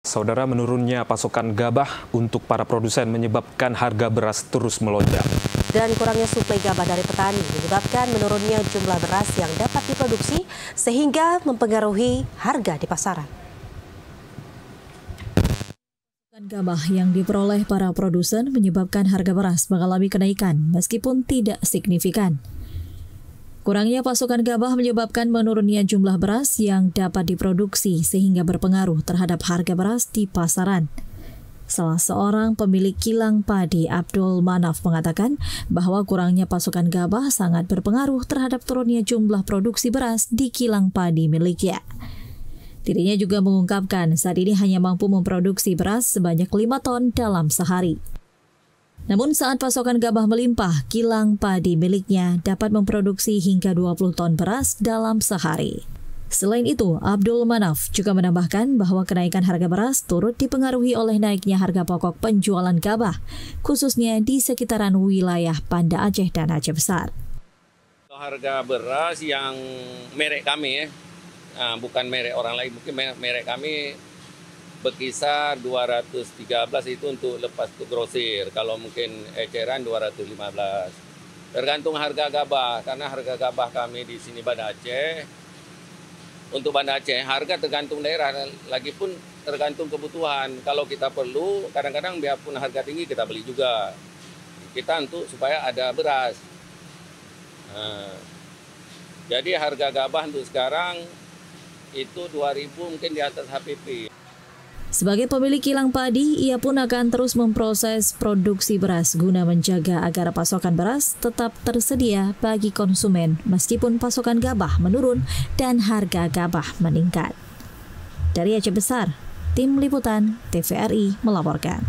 Saudara, menurunnya pasokan gabah untuk para produsen menyebabkan harga beras terus melonjak. Dan kurangnya suplai gabah dari petani menyebabkan menurunnya jumlah beras yang dapat diproduksi sehingga mempengaruhi harga di pasaran. Gabah yang diperoleh para produsen menyebabkan harga beras mengalami kenaikan meskipun tidak signifikan. Kurangnya pasokan gabah menyebabkan menurunnya jumlah beras yang dapat diproduksi sehingga berpengaruh terhadap harga beras di pasaran. Salah seorang pemilik kilang padi, Abdul Manaf, mengatakan bahwa kurangnya pasokan gabah sangat berpengaruh terhadap turunnya jumlah produksi beras di kilang padi miliknya. Dirinya juga mengungkapkan saat ini hanya mampu memproduksi beras sebanyak 5 ton dalam sehari. Namun saat pasokan gabah melimpah, kilang padi miliknya dapat memproduksi hingga 20 ton beras dalam sehari. Selain itu, Abdul Manaf juga menambahkan bahwa kenaikan harga beras turut dipengaruhi oleh naiknya harga pokok penjualan gabah, khususnya di sekitaran wilayah Banda Aceh dan Aceh Besar. Harga beras yang merek kami, bukan merek orang lain, mungkin merek kami berkisar 213 itu untuk lepas ke grosir, kalau mungkin eceran 215. Tergantung harga gabah, karena harga gabah kami di sini Banda Aceh. Untuk Banda Aceh, harga tergantung daerah, lagi pun tergantung kebutuhan. Kalau kita perlu, kadang-kadang biarpun harga tinggi kita beli juga. Kita untuk supaya ada beras. Jadi harga gabah untuk sekarang itu 2.000 mungkin di atas HPP. Sebagai pemilik kilang padi, ia pun akan terus memproses produksi beras guna menjaga agar pasokan beras tetap tersedia bagi konsumen meskipun pasokan gabah menurun dan harga gabah meningkat. Dari Aceh Besar, Tim Liputan TVRI melaporkan.